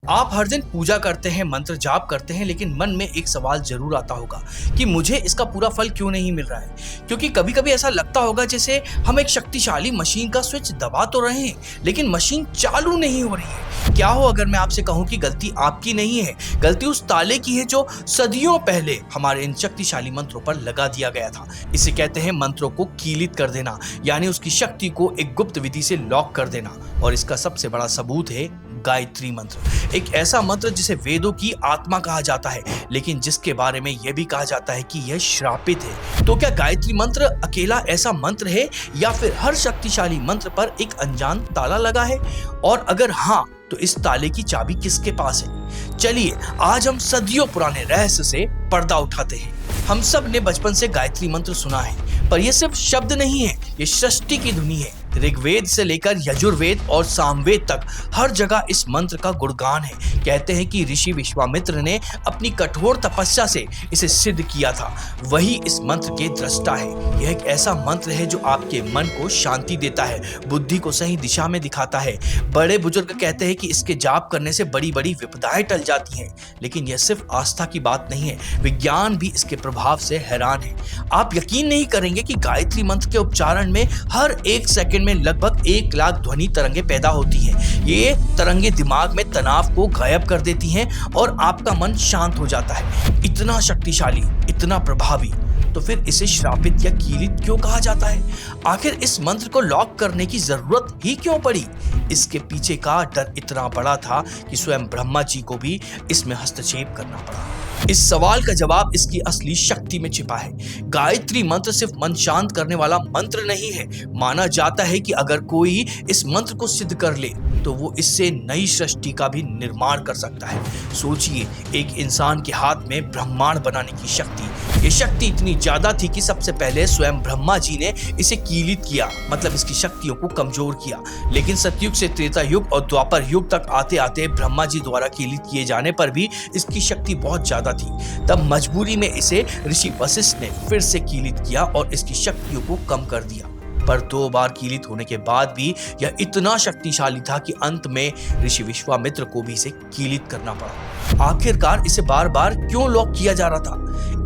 आप हर दिन पूजा करते हैं, मंत्र जाप करते हैं, लेकिन मन में एक सवाल जरूर आता होगा कि मुझे इसका पूरा फल क्यों नहीं मिल रहा है। क्योंकि कभी कभी ऐसा लगता होगा जैसे हम एक शक्तिशाली मशीन का स्विच दबा तो रहे हैं, लेकिन मशीन चालू नहीं हो रही है। क्या हो अगर मैं आपसे कहूं कि गलती आपकी नहीं है, गलती उस ताले की है जो सदियों पहले हमारे इन शक्तिशाली मंत्रों पर लगा दिया गया था। इसे कहते हैं मंत्रों को कीलित कर देना, यानी उसकी शक्ति को एक गुप्त विधि से लॉक कर देना। और इसका सबसे बड़ा सबूत है गायत्री मंत्र, एक ऐसा मंत्र जिसे वेदों की आत्मा कहा जाता है, लेकिन जिसके बारे में यह भी कहा जाता है कि यह श्रापित है। तो क्या गायत्री मंत्र अकेला ऐसा मंत्र है, या फिर हर शक्तिशाली मंत्र पर एक अनजान ताला लगा है? और अगर हाँ, तो इस ताले की चाबी किसके पास है? चलिए आज हम सदियों पुराने रहस्य से पर्दा उठाते हैं। हम सब ने बचपन से गायत्री मंत्र सुना है, पर यह सिर्फ शब्द नहीं है, ये सृष्टि की धुनी है। ऋग्वेद से लेकर यजुर्वेद और सामवेद तक हर जगह इस मंत्र का गुणगान है। कहते हैं कि ऋषि विश्वामित्र ने अपनी कठोर तपस्या से इसे सिद्ध किया था, वही इस मंत्र के दृष्टा है। यह एक ऐसा मंत्र है जो आपके मन को शांति देता है, बुद्धि को सही दिशा में दिखाता है। बड़े बुजुर्ग कहते हैं कि इसके जाप करने से बड़ी बड़ी विपदाएं टल जाती हैं, लेकिन यह सिर्फ आस्था की बात नहीं है, विज्ञान भी इसके प्रभाव से हैरान है। आप यकीन नहीं करेंगे कि गायत्री मंत्र के उच्चारण में हर एक सेकंड में लगभग 1 लाख ध्वनि तरंगे पैदा होती हैं। ये तरंगे दिमाग में तनाव को गायब कर देती हैं और आपका मन शांत हो जाता है। इतना शक्तिशाली, इतना प्रभावी, तो फिर इसे श्रापित या कीलित क्यों कहा जाता है? आखिर इस मंत्र को लॉक करने की जरूरत ही क्यों पड़ी? इसके पीछे का डर इतना बड़ा था कि स्वयं ब्रह्मा जी को भी इसमें हस्तक्षेप करना पड़ा। इस सवाल का जवाब इसकी असली शक्ति में छिपा है। गायत्री मंत्र सिर्फ मन शांत करने वाला मंत्र नहीं है। माना जाता है कि अगर कोई इस मंत्र को सिद्ध कर ले तो वो इससे नई सृष्टि का भी निर्माण कर सकता है। सोचिए, एक इंसान के हाथ में ब्रह्मांड बनाने की शक्ति। ये शक्ति इतनी ज्यादा थी कि सबसे पहले स्वयं ब्रह्मा जी ने इसे कीलित किया, मतलब इसकी शक्तियों को कमजोर किया। लेकिन सतयुग से त्रेता युग और द्वापर युग तक आते आते ब्रह्मा जी द्वारा कीलित किए जाने पर भी इसकी शक्ति बहुत ज्यादा थी। तब मजबूरी में इसे ऋषि वशिष्ठ ने फिर से कीलित किया और इसकी शक्तियों को कम कर दिया। पर 2 बार कीलित होने के बाद भी यह इतना शक्तिशाली था कि अंत में ऋषि विश्वामित्र को भी इसे कीलित करना पड़ा। आखिरकार इसे बार बार क्यों लॉक किया जा रहा था?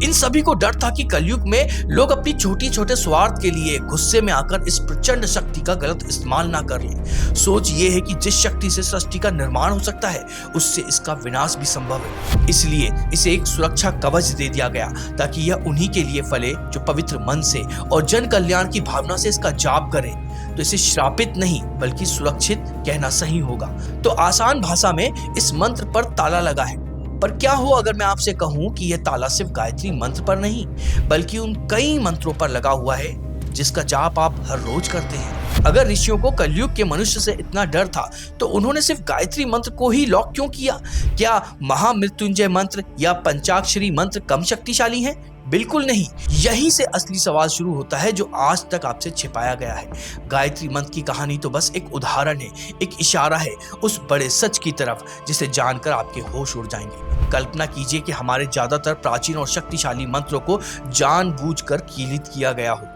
इन सभी को डर था कि कलयुग में लोग अपनी छोटी छोटे स्वार्थ के लिए गुस्से में आकर इस प्रचंड शक्ति का गलत इस्तेमाल ना कर लें। सोच ये है कि जिस शक्ति से सृष्टि का निर्माण हो सकता है, उससे इसका विनाश भी संभव है। इसलिए इसे एक सुरक्षा कवच दे दिया गया, ताकि यह उन्हीं के लिए फले जो पवित्र मन से और जन कल्याण की भावना से इसका जाप करें। तो इसे श्रापित नहीं बल्कि सुरक्षित कहना सही होगा। तो आसान भाषा में इस मंत्र पर ताला लगा है। पर क्या हो अगर मैं आपसे कहूं कि यह ताला सिर्फ गायत्री मंत्र पर नहीं, बल्कि उन कई मंत्रों पर लगा हुआ है जिसका जाप आप हर रोज करते हैं? अगर ऋषियों को कलयुग के मनुष्य से इतना डर था, तो उन्होंने सिर्फ गायत्री मंत्र को ही लॉक क्यों किया? क्या महामृत्युंजय मंत्र या पंचाक्षरी मंत्र कम शक्तिशाली हैं? बिल्कुल नहीं। यहीं से असली सवाल शुरू होता है जो आज तक आपसे छिपाया गया है। गायत्री मंत्र की कहानी तो बस एक उदाहरण है, एक इशारा है उस बड़े सच की तरफ जिसे जानकर आपके होश उड़ जाएंगे। कल्पना कीजिए कि हमारे ज्यादातर प्राचीन और शक्तिशाली मंत्रों को जानबूझकर कीलित किया गया हो।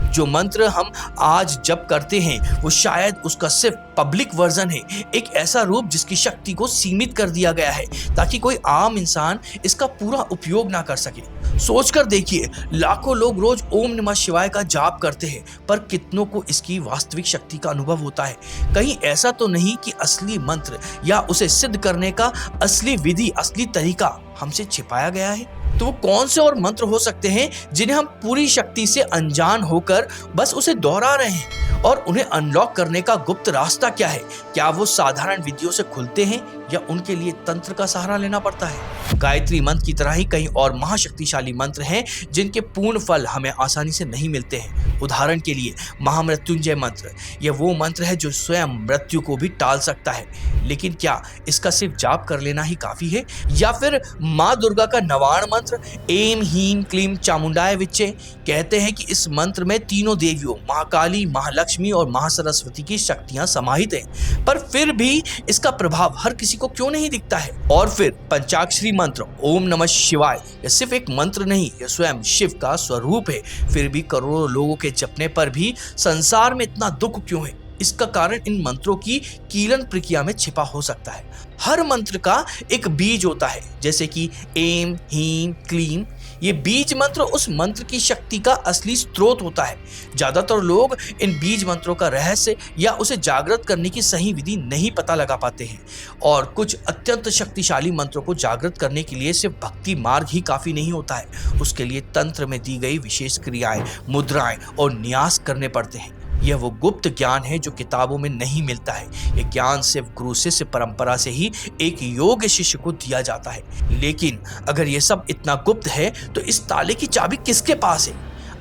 जो मंत्र हम आज जप करते हैं वो शायद उसका सिर्फ पब्लिक वर्जन है, एक ऐसा रूप जिसकी शक्ति को सीमित कर दिया गया है ताकि कोई आम इंसान इसका पूरा उपयोग ना कर सके। सोचकर देखिए, लाखों लोग रोज ओम नमः शिवाय का जाप करते हैं, पर कितनों को इसकी वास्तविक शक्ति का अनुभव होता है? कहीं ऐसा तो नहीं कि असली मंत्र या उसे सिद्ध करने का असली विधि, असली तरीका हमसे छिपाया गया है? तो वो कौन से और मंत्र हो सकते हैं जिन्हें हम पूरी शक्ति से अनजान होकर बस उसे दोहरा रहे हैं? और उन्हें अनलॉक करने का गुप्त रास्ता क्या है? क्या वो साधारण विधियों से खुलते हैं या उनके लिए तंत्र का सहारा लेना पड़ता है? गायत्री मंत्र की तरह ही कई और महाशक्तिशाली मंत्र हैं जिनके पूर्ण फल हमें आसानी से नहीं मिलते हैं। उदाहरण के लिए महामृत्युंजय मंत्र, यह वो मंत्र है जो स्वयं मृत्यु को भी टाल सकता है। लेकिन क्या इसका सिर्फ जाप कर लेना ही काफी है? या फिर माँ दुर्गा का नवाण मंत्र एम हीम क्लीम चामुंडाय विच्चे, कहते हैं कि इस मंत्र में तीनों देवियों महाकाली, महालक्ष्मी और महासरस्वती की शक्तियां समाहित हैं, पर फिर भी इसका प्रभाव हर किसी को क्यों नहीं दिखता है? और फिर पंचाक्षरी मंत्र ओम नमः शिवाय, यह सिर्फ एक मंत्र नहीं, यह स्वयं शिव का स्वरूप है, फिर भी करोड़ों लोगों के जपने पर भी संसार में इतना दुख क्यों है? इसका कारण इन मंत्रों की कीलन प्रक्रिया में छिपा हो सकता है। हर मंत्र का एक बीज होता है, जैसे कि एम, हीम, क्लीम। ये बीज मंत्र उस मंत्र की शक्ति का असली स्रोत होता है। ज्यादातर लोग इन बीज मंत्रों का रहस्य या उसे जागृत करने की सही विधि नहीं पता लगा पाते हैं, और कुछ अत्यंत शक्तिशाली मंत्रों को जागृत करने के लिए सिर्फ भक्ति मार्ग ही काफी नहीं होता है। उसके लिए तंत्र में दी गई विशेष क्रियाएं, मुद्राएं और न्यास करने पड़ते हैं। यह वो गुप्त ज्ञान है जो किताबों में नहीं मिलता है। यह ज्ञान सिर्फ गुरु शिष्य परंपरा से ही एक योग्य शिष्य को दिया जाता है। लेकिन अगर यह सब इतना गुप्त है तो इस ताले की चाबी किसके पास है?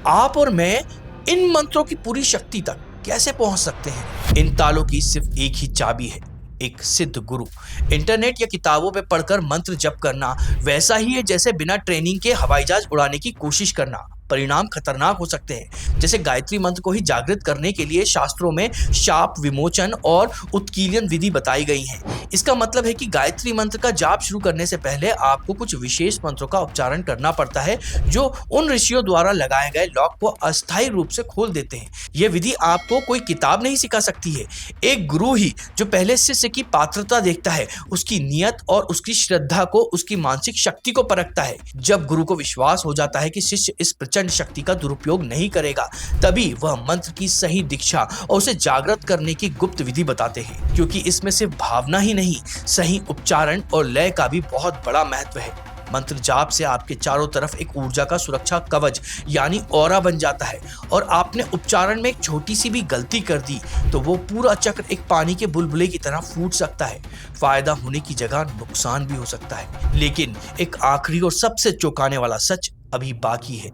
आप और मैं इन मंत्रों की पूरी शक्ति तक कैसे पहुंच सकते हैं? इन तालों की सिर्फ एक ही चाबी है, एक सिद्ध गुरु। इंटरनेट या किताबों पे पढ़कर मंत्र जप करना वैसा ही है जैसे बिना ट्रेनिंग के हवाई जहाज उड़ाने की कोशिश करना। परिणाम खतरनाक हो सकते हैं। जैसे गायत्री मंत्र को ही जागृत करने के लिए शास्त्रों में शाप विमोचन और उत्कीर्णन विधि बताई गई है। इसका मतलब है कि गायत्री मंत्र का जाप शुरू करने से पहले आपको कुछ विशेष मंत्रों का उच्चारण करना पड़ता है, जो उन ऋषियों द्वारा लगाए गए लॉक को अस्थायी रूप से खोल देते हैं। यह विधि आपको कोई किताब नहीं सिखा सकती है। एक गुरु ही जो पहले शिष्य की पात्रता देखता है, उसकी नियत और उसकी श्रद्धा को, उसकी मानसिक शक्ति को परखता है। जब गुरु को विश्वास हो जाता है कि शिष्य इस प्रचंड शक्ति का दुरुपयोग नहीं करेगा, तभी वह मंत्र की सही दीक्षा और उसे जागृत करने की गुप्त विधि बताते हैं, क्योंकि इसमें सिर्फ भावना ही नहीं, सही उच्चारण और लय का भी बहुत बड़ा महत्व है। मंत्र जाप से आपके चारों तरफ एक ऊर्जा का सुरक्षा कवच यानी ऑरा बन जाता है, और आपने उच्चारण में एक छोटी सी भी गलती कर दी तो वो पूरा चक्र एक पानी के बुलबुले की तरह फूट सकता है। फायदा होने की जगह नुकसान भी हो सकता है। लेकिन एक आखिरी और सबसे चौंकाने वाला सच अभी बाकी है।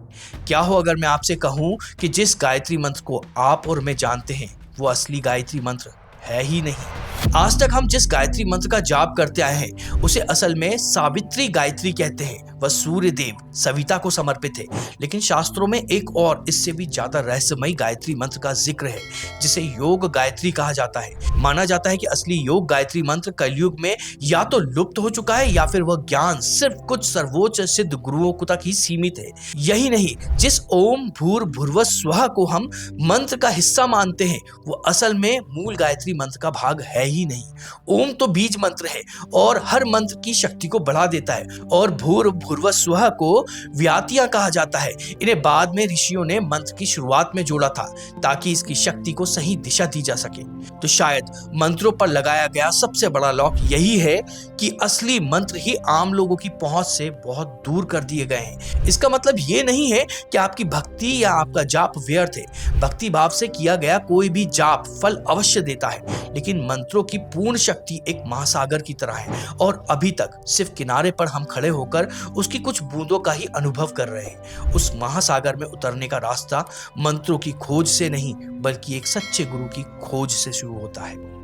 क्या हो अगर मैं आपसे कहूं कि जिस गायत्री मंत्र को आप और मैं जानते हैं वो असली गायत्री मंत्र है ही नहीं। आज तक हम जिस गायत्री मंत्र का जाप करते आए हैं उसे असल में सावित्री गायत्री कहते हैं। वह सूर्य देव सविता को समर्पित है। लेकिन शास्त्रों में एक और इससे भी ज्यादा रहस्यमयी गायत्री मंत्र का जिक्र है, जिसे योग गायत्री कहा जाता है। माना जाता है कि असली योग गायत्री मंत्र कलयुग में या तो लुप्त हो चुका है या फिर वह ज्ञान सिर्फ कुछ सर्वोच्च सिद्ध गुरुओं को तक ही सीमित है। यही नहीं, जिस ओम भूर भुर्वः स्वः को हम मंत्र का हिस्सा मानते हैं वो असल में मूल गायत्री मंत्र का भाग है ही नहीं। ओम तो बीज मंत्र है और हर मंत्र की शक्ति को बढ़ा देता है, और भूर भुर्वः स्वः को व्यातियां कहा जाता है। इन्हें बाद में ऋषियों ने मंत्र की शुरुआत में जोड़ा था ताकि इसकी शक्ति को सही दिशा दी जा सके। तो शायद मंत्रों पर लगाया गया सबसे बड़ा लॉक यही है कि असली मंत्र ही आम लोगों की पहुंच से बहुत दूर कर दिए गए हैं। इसका मतलब ये नहीं है कि आपकी भक्ति या आपका जाप व्यर्थ है। भक्ति भाव से किया गया कोई भी जाप फल अवश्य देता है, लेकिन मंत्रों की पूर्ण शक्ति एक महासागर की तरह है, और अभी तक सिर्फ किनारे पर हम खड़े होकर उसकी कुछ बूंदों का ही अनुभव कर रहे हैं। उस महासागर में उतरने का रास्ता मंत्रों की खोज से नहीं, बल्कि एक सच्चे गुरु की खोज से शुरू होता है।